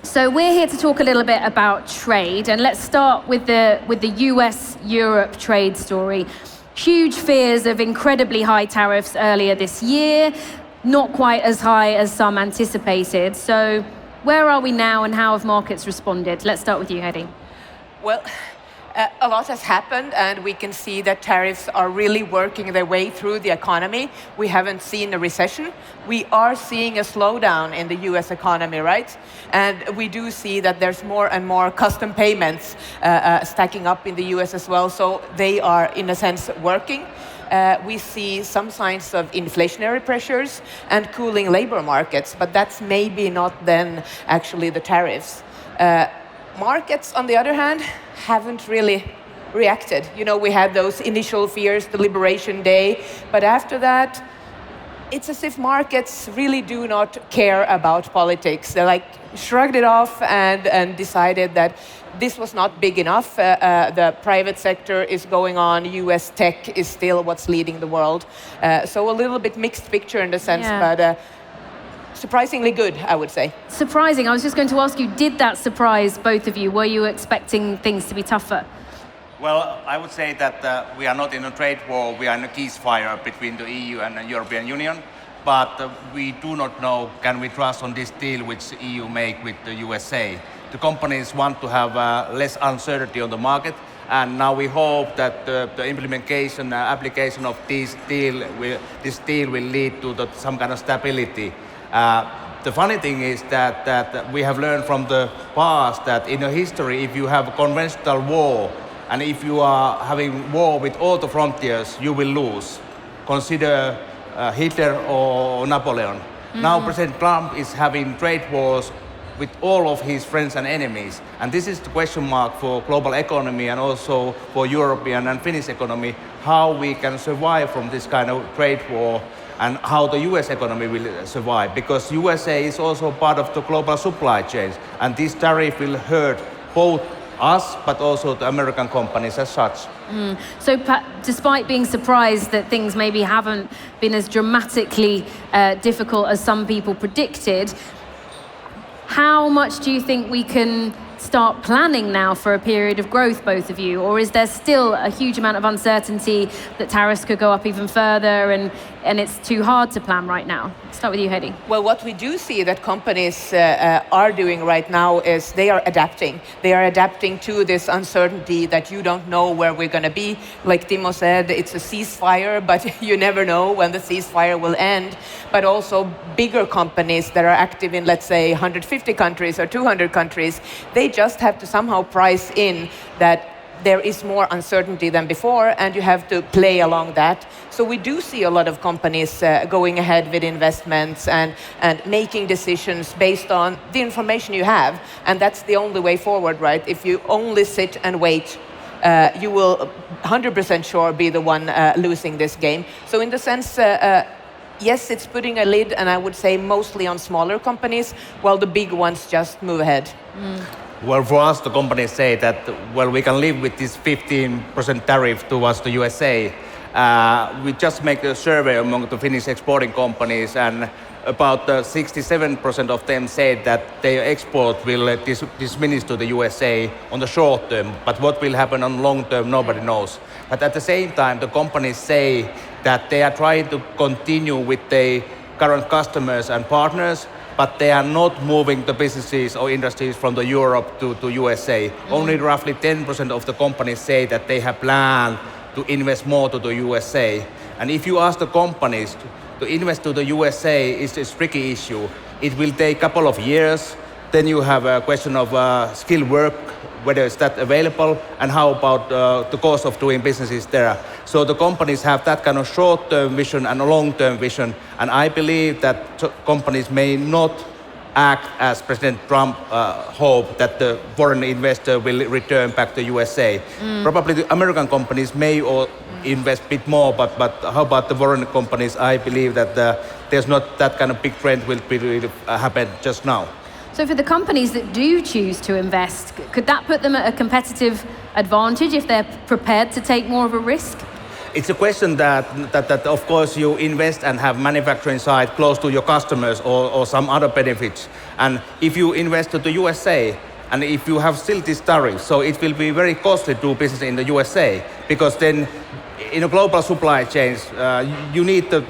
So we're here to talk a little bit about trade, and let's start with the US-Europe trade story. Huge fears of incredibly high tariffs earlier this year, not quite as high as some anticipated. So where are we now and how have markets responded? Let's start with you, Heidi. Well, a lot has happened, and we can see that tariffs are really working their way through the economy. We haven't seen a recession. We are seeing a slowdown in the US economy, right? And we do see that there's more and more custom payments stacking up in the US as well. So they are, in a sense, working. We see some signs of inflationary pressures and cooling labor markets, but that's maybe not then actually the tariffs. Markets, on the other hand, haven't really reacted. You know, we had those initial fears, the Liberation Day, but after that, it's as if markets really do not care about politics. They like shrugged it off and decided that this was not big enough. The private sector is going on. US tech is still what's leading the world. So a little bit mixed picture in the sense, but surprisingly good, I would say. Surprising. I was just going to ask you, did that surprise both of you? Were you expecting things to be tougher? Well, I would say that we are not in a trade war, we are in a ceasefire between the EU and the European Union, but we do not know, can we trust on this deal which the EU make with the USA? The companies want to have less uncertainty on the market, and now we hope that the implementation, application of this deal will lead to some kind of stability. The funny thing is that we have learned from the past that in a history, if you have a conventional war, and if you are having war with all the frontiers, you will lose. Consider Hitler or Napoleon. Mm-hmm. Now President Trump is having trade wars with all of his friends and enemies. And this is the question mark for global economy and also for European and Finnish economy, how we can survive from this kind of trade war and how the US economy will survive. Because USA is also part of the global supply chains. And this tariff will hurt both us, but also the American companies as such. So despite being surprised that things maybe haven't been as dramatically difficult as some people predicted, how much do you think we can start planning now for a period of growth, both of you? Or is there still a huge amount of uncertainty that tariffs could go up even further and it's too hard to plan right now? Start with you, Heidi. Well, what we do see that companies are doing right now is they are adapting. They are adapting to this uncertainty that you don't know where we're going to be. Like Timo said, it's a ceasefire, but you never know when the ceasefire will end. But also bigger companies that are active in, let's say, 150 countries or 200 countries, they just have to somehow price in that there is more uncertainty than before, and you have to play along that. So we do see a lot of companies going ahead with investments and making decisions based on the information you have. And that's the only way forward, right? If you only sit and wait, you will 100% sure be the one losing this game. So in the sense, yes, it's putting a lid, and I would say mostly on smaller companies, while the big ones just move ahead. Well, for us, the companies say that, well, we can live with this 15% tariff towards the USA. We just make a survey among the Finnish exporting companies, and about 67% of them said that their export will diminish to the USA on the short term. But what will happen on long term, nobody knows. But at the same time, the companies say that they are trying to continue with their current customers and partners, but they are not moving the businesses or industries from the Europe to USA. Only roughly 10% of the companies say that they have planned to invest more to the USA. And if you ask the companies to invest to the USA, it's a tricky issue. It will take a couple of years. Then you have a question of skilled work, whether it's that available, and how about the cost of doing businesses there. So the companies have that kind of short-term vision and a long-term vision, and I believe that companies may not act as President Trump hoped, that the foreign investor will return back to USA. Probably the American companies may invest a bit more, but how about the foreign companies? I believe that there's not that kind of big trend will happen just now. So for the companies that do choose to invest, could that put them at a competitive advantage if they're prepared to take more of a risk? it's a question that of course you invest and have manufacturing site close to your customers or some other benefits. And if you invest to the USA, and if you have still this tariff, so it will be very costly to do business in the USA, because then in a global supply chains, you need the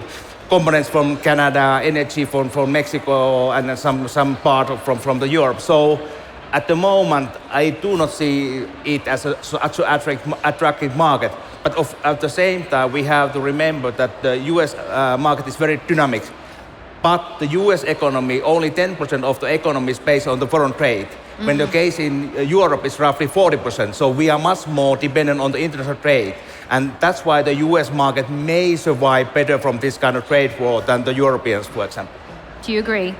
components from Canada, energy from Mexico, and some part from the Europe. So at the moment, I do not see it as such an attractive market. But at the same time, we have to remember that the US market is very dynamic. But the US economy, only 10% of the economy is based on the foreign trade. When the case in Europe is roughly 40%. So we are much more dependent on the international trade. And that's why the US market may survive better from this kind of trade war than the Europeans, for example. Do you agree?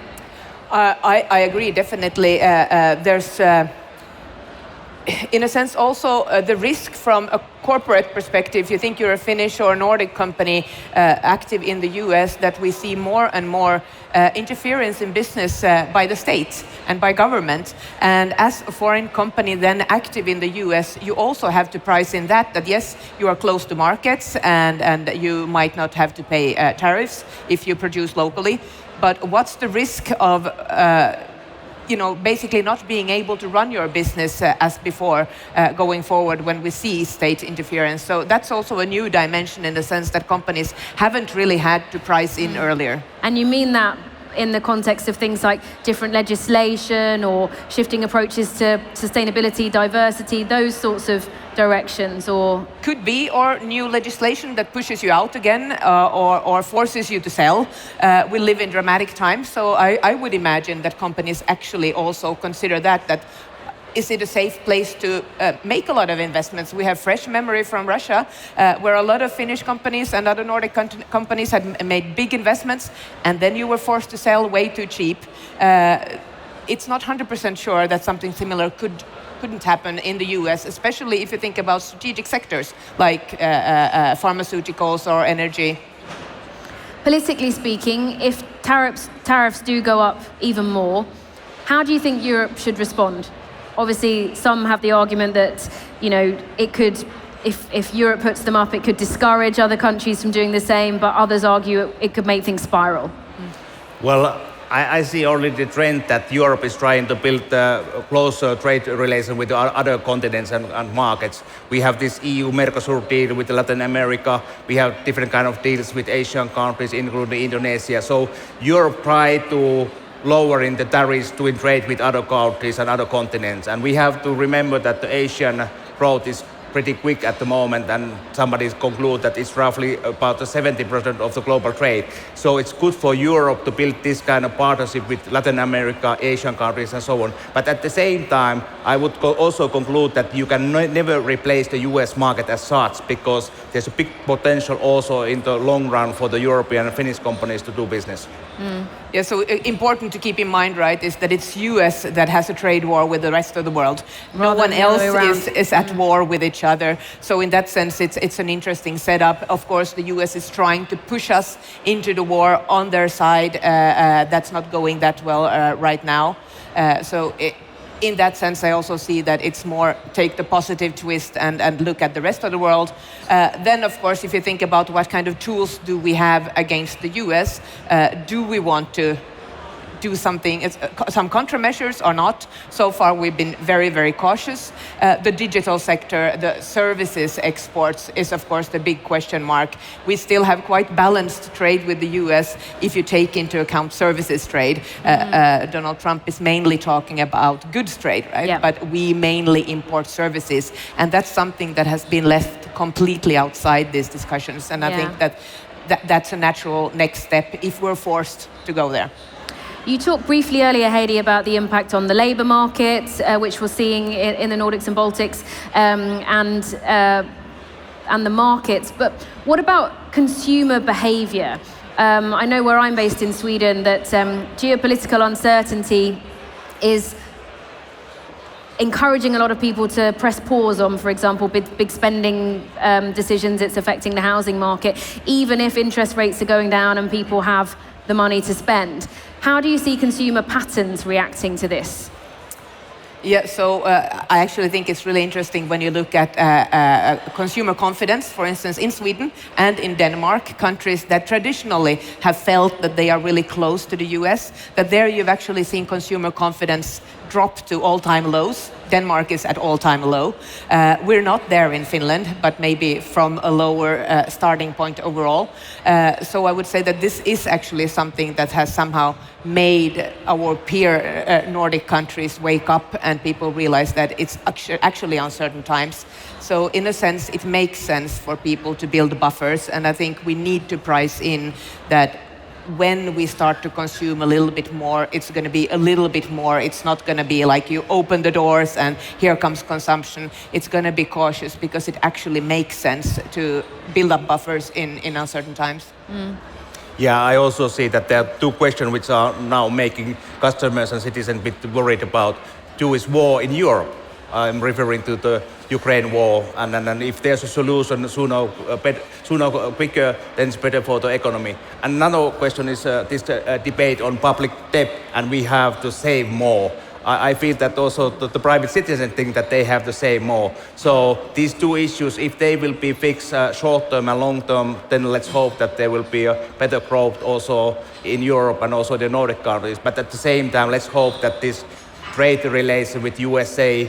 I agree, definitely. There's, in a sense, also the risk from a corporate perspective. If you think you're a Finnish or Nordic company active in the US, that we see more and more interference in business by the state and by government. And as a foreign company then active in the US, you also have to price in that yes, you are close to markets and you might not have to pay tariffs if you produce locally. But what's the risk of basically not being able to run your business as before going forward when we see state interference? So that's also a new dimension in the sense that companies haven't really had to price in earlier. And you mean that in the context of things like different legislation or shifting approaches to sustainability, diversity, those sorts of directions, or could be, or new legislation that pushes you out again or forces you to sell. We live in dramatic times, so I would imagine that companies actually also consider that is it a safe place to make a lot of investments? We have fresh memory from Russia, where a lot of Finnish companies and other Nordic companies had made big investments, and then you were forced to sell way too cheap. It's not 100% sure that something similar couldn't happen in the US, especially if you think about strategic sectors like pharmaceuticals or energy. Politically speaking, if tariffs do go up even more, how do you think Europe should respond? Obviously, some have the argument that, it could, if Europe puts them up, it could discourage other countries from doing the same, but others argue it could make things spiral. Well, I see already the trend that Europe is trying to build a closer trade relation with other continents and markets. We have this EU-Mercosur deal with Latin America. We have different kind of deals with Asian countries, including Indonesia. So Europe tried to lower in the tariffs to trade with other countries and other continents. And we have to remember that the Asian growth is pretty quick at the moment, and somebody conclude that it's roughly about 70% of the global trade. So it's good for Europe to build this kind of partnership with Latin America, Asian countries, and so on. But at the same time, I would also conclude that you can never replace the US market as such, because there's a big potential also in the long run for the European and Finnish companies to do business. Yeah, so important to keep in mind, right, is that it's US that has a trade war with the rest of the world. No one else is at war with each other. So in that sense, it's an interesting setup. Of course, the US is trying to push us into the war on their side. That's not going that well right now. In that sense, I also see that it's more take the positive twist and look at the rest of the world. Then, of course, if you think about what kind of tools do we have against the US, do we want to do something, some countermeasures or not? So far, we've been very, very cautious. The digital sector, the services exports is, of course, the big question mark. We still have quite balanced trade with the US if you take into account services trade. Donald Trump is mainly talking about goods trade, right? Yeah. But we mainly import services. And that's something that has been left completely outside these discussions. And I think that's a natural next step if we're forced to go there. You talked briefly earlier, Heidi, about the impact on the labour market, which we're seeing in the Nordics and Baltics, and the markets. But what about consumer behaviour? I know where I'm based in Sweden that geopolitical uncertainty is encouraging a lot of people to press pause on, for example, big spending decisions. It's affecting the housing market, even if interest rates are going down and people have the money to spend. How do you see consumer patterns reacting to this? Yeah, so I actually think it's really interesting when you look at consumer confidence, for instance, in Sweden and in Denmark, countries that traditionally have felt that they are really close to the US, that there you've actually seen consumer confidence drop to all-time lows. Denmark is at all-time low. We're not there in Finland, but maybe from a lower starting point overall. So I would say that this is actually something that has somehow made our peer Nordic countries wake up and people realize that it's actually uncertain times. So in a sense, it makes sense for people to build buffers, and I think we need to price in that when we start to consume a little bit more, it's going to be a little bit more. It's not going to be like you open the doors and here comes consumption. It's going to be cautious because it actually makes sense to build up buffers in uncertain times. Yeah, I also see that there are two questions which are now making customers and citizens a bit worried about. Two is war in Europe. I'm referring to the Ukraine war, and if there's a solution sooner, quicker, then it's better for the economy. And another question is this debate on public debt, and we have to save more. I feel that also the private citizens think that they have to save more. So these two issues, if they will be fixed short term and long term, then let's hope that there will be a better growth also in Europe and also the Nordic countries. But at the same time, let's hope that this trade relation with USA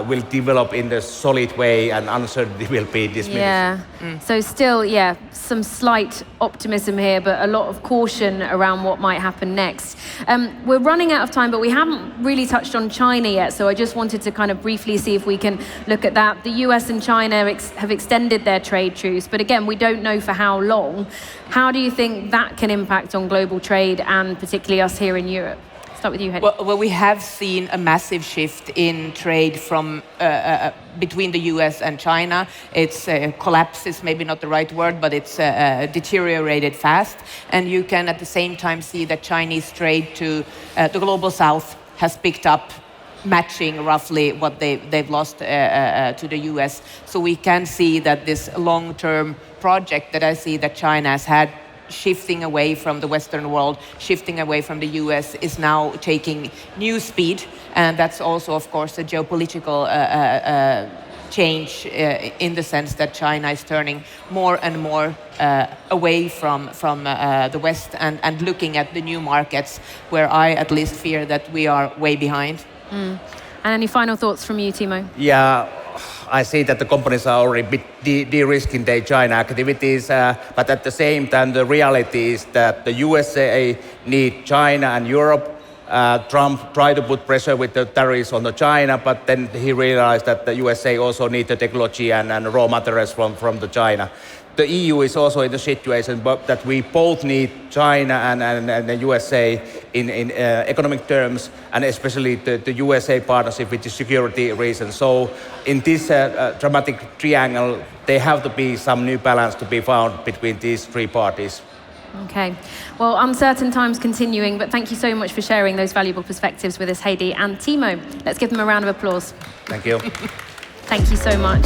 will develop in a solid way and uncertainty will be diminished. Yeah. So still, some slight optimism here, but a lot of caution around what might happen next. We're running out of time, but we haven't really touched on China yet, so I just wanted to kind of briefly see if we can look at that. The US and China have extended their trade truce, but again, we don't know for how long. How do you think that can impact on global trade and particularly us here in Europe? Start with you, Heidi. Well, we have seen a massive shift in trade from between the US and China. It's collapsed is maybe not the right word, but it's deteriorated fast. And you can at the same time see that Chinese trade to the global south has picked up, matching roughly what they've lost to the US. So we can see that this long-term project that I see that China has had, shifting away from the Western world, shifting away from the US, is now taking new speed. And that's also, of course, a geopolitical change in the sense that China is turning more and more away from the West and looking at the new markets where I at least fear that we are way behind. And any final thoughts from you, Timo? Yeah. I see that the companies are already a bit de-risking their China activities, but at the same time, the reality is that the USA need China and Europe. Trump tried to put pressure with the tariffs on the China, but then he realized that the USA also need the technology and raw materials from the China. The EU is also in the situation that we both need China and the USA in economic terms, and especially the USA partnership with the security reasons. So in this dramatic triangle, there have to be some new balance to be found between these three parties. Okay. Well, uncertain times continuing, but thank you so much for sharing those valuable perspectives with us, Heidi and Timo. Let's give them a round of applause. Thank you. Thank you so much.